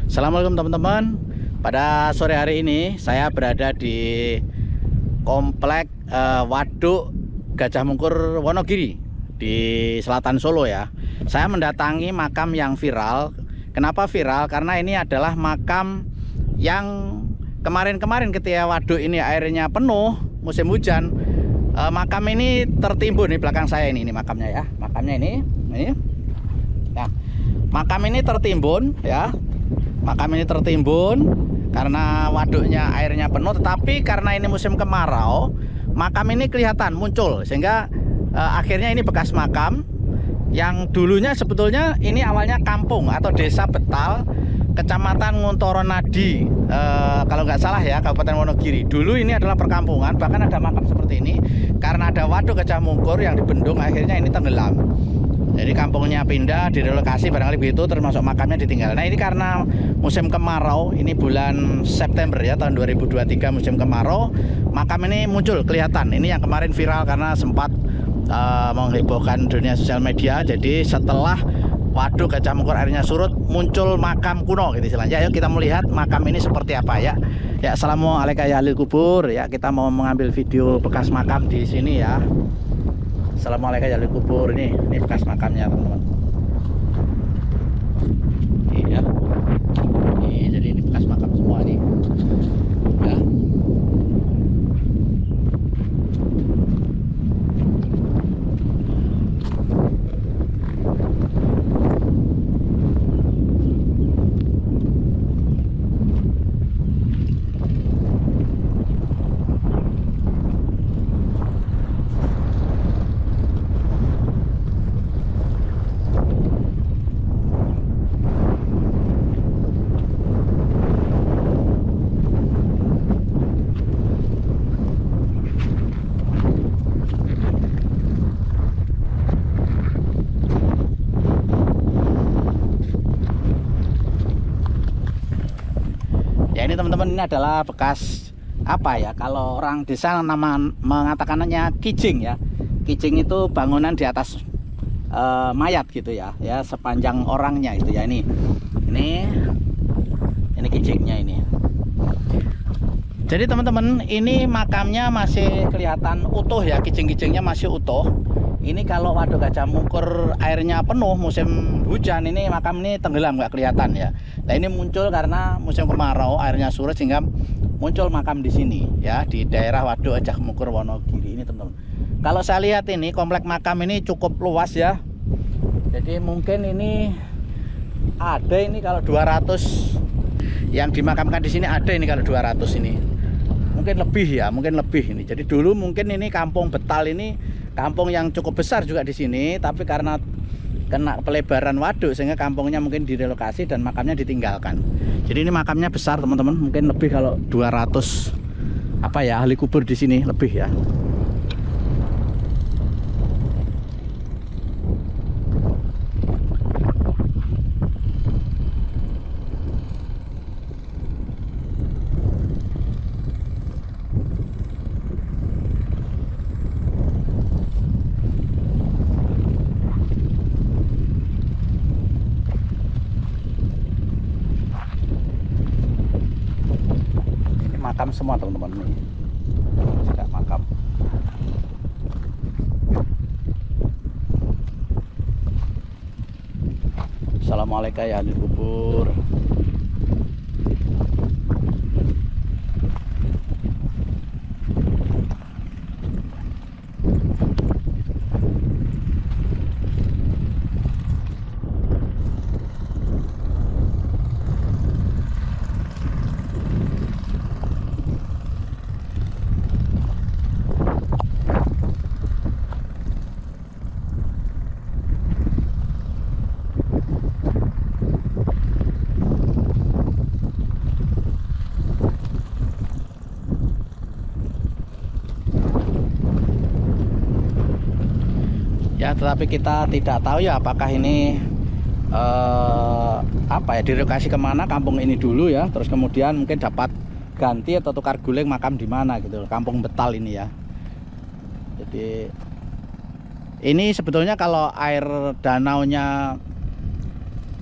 Assalamualaikum teman-teman. Pada sore hari ini saya berada di komplek Waduk Gajah Mungkur Wonogiri di selatan Solo ya. Saya mendatangi makam yang viral. Kenapa viral? Karena ini adalah makam yang kemarin-kemarin ketika waduk ini airnya penuh musim hujan, makam ini tertimbun. Di belakang saya ini makamnya ya. Makamnya ini. Nah, makam ini tertimbun ya. Makam ini tertimbun karena waduknya airnya penuh, tetapi karena ini musim kemarau, makam ini kelihatan muncul sehingga akhirnya ini bekas makam yang dulunya sebetulnya ini awalnya kampung atau desa Betal, Kecamatan Nguntoronadi, kalau nggak salah ya, Kabupaten Wonogiri. Dulu ini adalah perkampungan, bahkan ada makam seperti ini. Karena ada waduk Gajah Mungkur yang dibendung, akhirnya ini tenggelam. Jadi kampungnya pindah, direlokasi barangkali begitu, termasuk makamnya ditinggal. Nah ini karena musim kemarau, ini bulan September ya, tahun 2023 musim kemarau, makam ini muncul kelihatan. Ini yang kemarin viral karena sempat menghebohkan dunia sosial media. Jadi setelah waduk Gajah Mungkur airnya surut, muncul makam kuno gitu istilahnya. Ayo kita melihat makam ini seperti apa ya. Ya, assalamualaikum ya ahli kubur ya. Kita mau mengambil video bekas makam di sini ya. Assalamualaikum ya ahli kubur. Ini bekas makamnya teman-teman. Iya. Ini jadi ini bekas makam semua nih. Ya. Ya ini teman-teman, ini adalah bekas apa ya, kalau orang desa mengatakannya kijing ya. Kijing itu bangunan di atas mayat gitu ya, ya sepanjang orangnya itu ya. Ini kijingnya ini. Jadi teman-teman, ini makamnya masih kelihatan utuh ya, kijing-kijingnya masih utuh. Ini kalau waduk Gajah Mungkur airnya penuh musim hujan, ini makam ini tenggelam, nggak kelihatan ya. Nah ini muncul karena musim kemarau airnya surut sehingga muncul makam di sini ya, di daerah waduk Gajah Mungkur Wonogiri ini teman-teman. Kalau saya lihat ini komplek makam ini cukup luas ya. Jadi mungkin ini ada ini kalau 200 yang dimakamkan di sini, ada ini kalau 200 ini. Mungkin lebih ya, mungkin lebih ini. Jadi dulu mungkin ini kampung Betal ini kampung yang cukup besar juga di sini, tapi karena kena pelebaran waduk sehingga kampungnya mungkin direlokasi dan makamnya ditinggalkan. Jadi ini makamnya besar teman-teman, mungkin lebih kalau 200 apa ya ahli kubur di sini lebih ya. Makam semua teman-teman nih, juga makam. Assalamualaikum ya ahli kubur. Ya, tetapi kita tidak tahu ya apakah ini apa ya, direlokasi kemana kampung ini dulu ya, terus kemudian mungkin dapat ganti atau tukar guling makam di mana gitu, kampung Betal ini ya. Jadi ini sebetulnya kalau air danaunya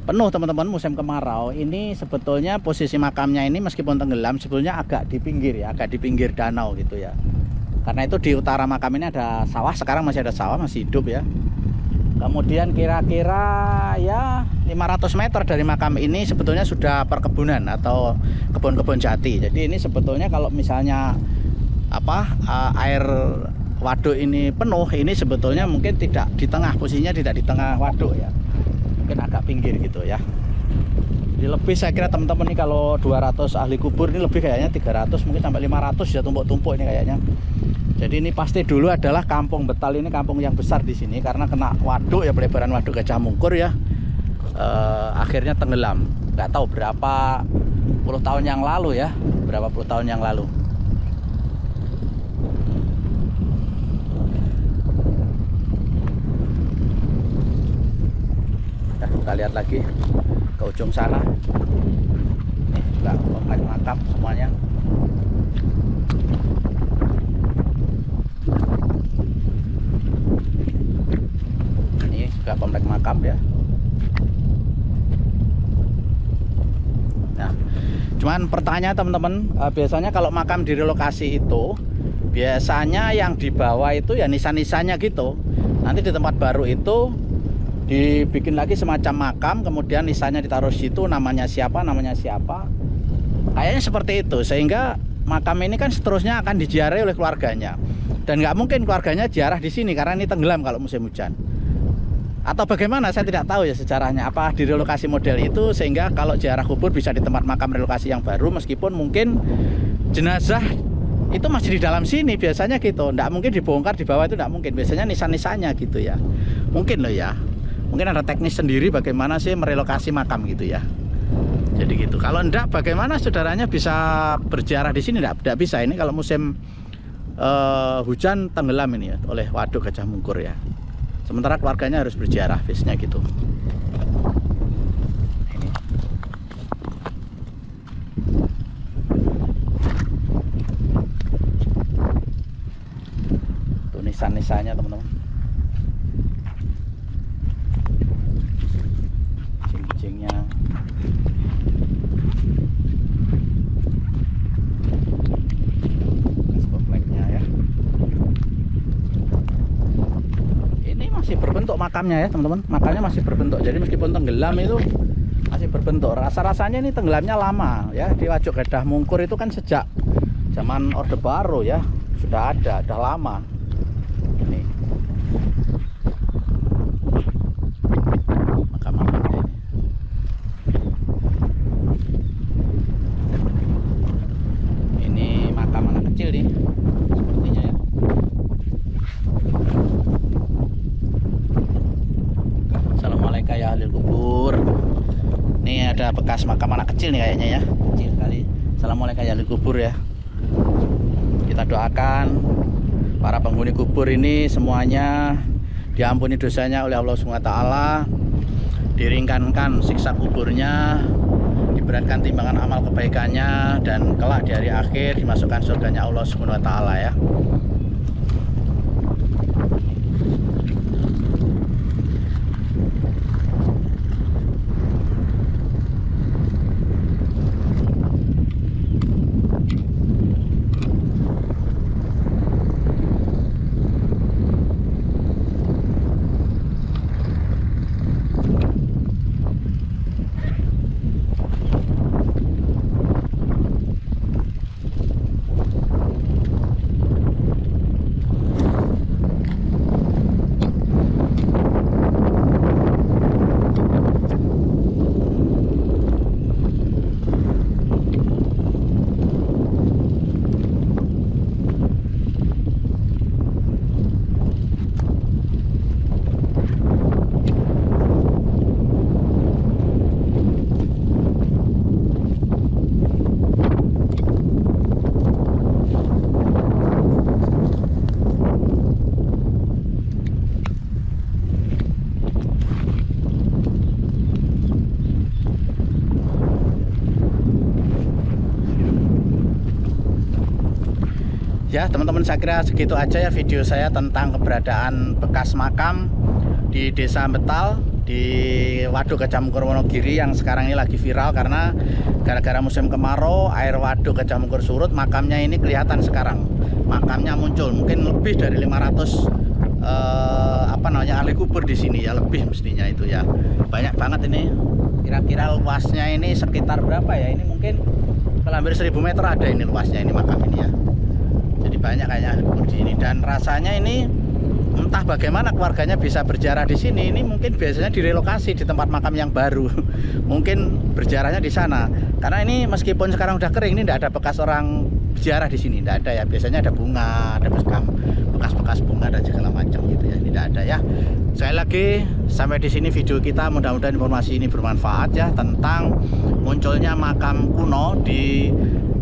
penuh teman-teman, musim kemarau. Ini sebetulnya posisi makamnya ini meskipun tenggelam sebetulnya agak di pinggir ya, agak di pinggir danau gitu ya. Karena itu di utara makam ini ada sawah, sekarang masih ada sawah, masih hidup ya. Kemudian kira-kira ya 500 meter dari makam ini sebetulnya sudah perkebunan atau kebun-kebun jati. Jadi ini sebetulnya kalau misalnya air waduk ini penuh, ini sebetulnya mungkin tidak di tengah, posisinya tidak di tengah waduk ya. Mungkin agak pinggir gitu ya. Jadi lebih saya kira teman-teman ini kalau 200 ahli kubur ini lebih kayaknya 300 mungkin sampai 500 ya, tumpuk-tumpuk ini kayaknya. Jadi ini pasti dulu adalah kampung Betal, ini kampung yang besar di sini karena kena waduk ya, pelebaran waduk Gajah Mungkur ya. Akhirnya tenggelam. Nggak tahu berapa puluh tahun yang lalu ya, berapa puluh tahun yang lalu. Nah, kita lihat lagi ke ujung sana. Ini juga komplek makam semuanya. Ini juga komplek makam ya. Nah, cuman pertanyaan teman-teman, biasanya kalau makam direlokasi itu biasanya yang dibawa itu ya nisan-nisannya gitu. Nanti di tempat baru itu dibikin lagi semacam makam, kemudian nisannya ditaruh situ, namanya siapa. Kayaknya seperti itu, sehingga makam ini kan seterusnya akan diziarahi oleh keluarganya. Dan nggak mungkin keluarganya ziarah di sini karena ini tenggelam kalau musim hujan. Atau bagaimana saya tidak tahu ya sejarahnya, apa direlokasi model itu sehingga kalau ziarah kubur bisa di tempat makam relokasi yang baru, meskipun mungkin jenazah itu masih di dalam sini biasanya gitu. Nggak mungkin dibongkar di bawah, itu nggak mungkin, biasanya nisan-nisannya gitu ya. Mungkin loh ya. Mungkin ada teknis sendiri bagaimana sih merelokasi makam gitu ya. Jadi gitu. Kalau enggak, bagaimana saudaranya bisa berziarah di sini? Enggak bisa. Ini kalau musim hujan tenggelam ini ya oleh waduk Gajah Mungkur ya. Sementara keluarganya harus berziarah, biasanya gitu. Ini. Tuh nisan-nisannya teman-teman. Cincingnya. Kompleknya ya. Ini masih berbentuk makamnya ya teman-teman. Makamnya masih berbentuk. Jadi meskipun tenggelam itu masih berbentuk. Rasa-rasanya ini tenggelamnya lama ya. Di Waduk Gajah Mungkur itu kan sejak zaman Orde Baru ya. Sudah ada, udah lama. Ini. Makam-makamnya ini. Ini makam anak kecil nih. Sepertinya ya. Assalamualaikum ya ahli kubur. Ini ada bekas makam anak kecil nih kayaknya ya. Kecil sekali. Assalamualaikum ya ahli kubur ya. Kita doakan para penghuni kubur ini semuanya diampuni dosanya oleh Allah SWT, diringankan siksa kuburnya, diberatkan timbangan amal kebaikannya, dan kelak di hari akhir dimasukkan surganya Allah SWT ya. Ya teman-teman, saya kira segitu aja ya video saya tentang keberadaan bekas makam di Desa Betal. di Waduk Gajah Mungkur Wonogiri yang sekarang ini lagi viral karena gara-gara musim kemarau air Waduk Gajah Mungkur surut, makamnya ini kelihatan sekarang. Makamnya muncul, mungkin lebih dari 500 ahli kubur di sini ya, lebih mestinya itu ya. Banyak banget ini. Kira-kira luasnya ini sekitar berapa ya? Ini mungkin kalau hampir 1000 meter ada ini luasnya ini makam ini ya. Jadi banyak kayaknya ahli kubur di sini, dan rasanya ini entah bagaimana keluarganya bisa berziarah di sini. Ini mungkin biasanya direlokasi di tempat makam yang baru. Mungkin berziarahnya di sana. Karena ini meskipun sekarang udah kering, ini tidak ada bekas orang berziarah di sini, tidak ada ya. Biasanya ada bunga, ada bekas-bekas bunga dan segala macam gitu ya. Ini tidak ada ya. Sekali lagi sampai di sini video kita, mudah-mudahan informasi ini bermanfaat ya tentang munculnya makam kuno di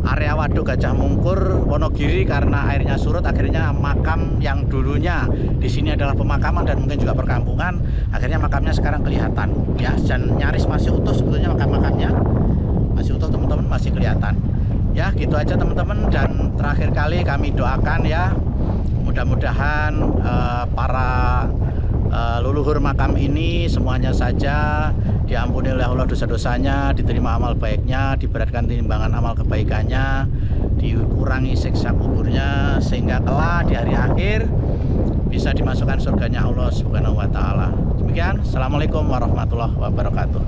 area Waduk Gajah Mungkur Wonogiri karena airnya surut. Akhirnya makam yang dulunya di sini adalah pemakaman dan mungkin juga perkampungan, akhirnya makamnya sekarang kelihatan ya, dan nyaris masih utuh sebetulnya makam-makamnya, masih utuh teman-teman, masih kelihatan ya. Gitu aja teman-teman, dan terakhir kali kami doakan ya, mudah-mudahan para leluhur makam ini semuanya saja diampuni oleh Allah dosa-dosanya, diterima amal baiknya, diberatkan timbangan amal kebaikannya, dikurangi siksa kuburnya, sehingga kelak di hari akhir bisa dimasukkan surganya Allah Subhanahu wa taala. Demikian, assalamualaikum warahmatullahi wabarakatuh.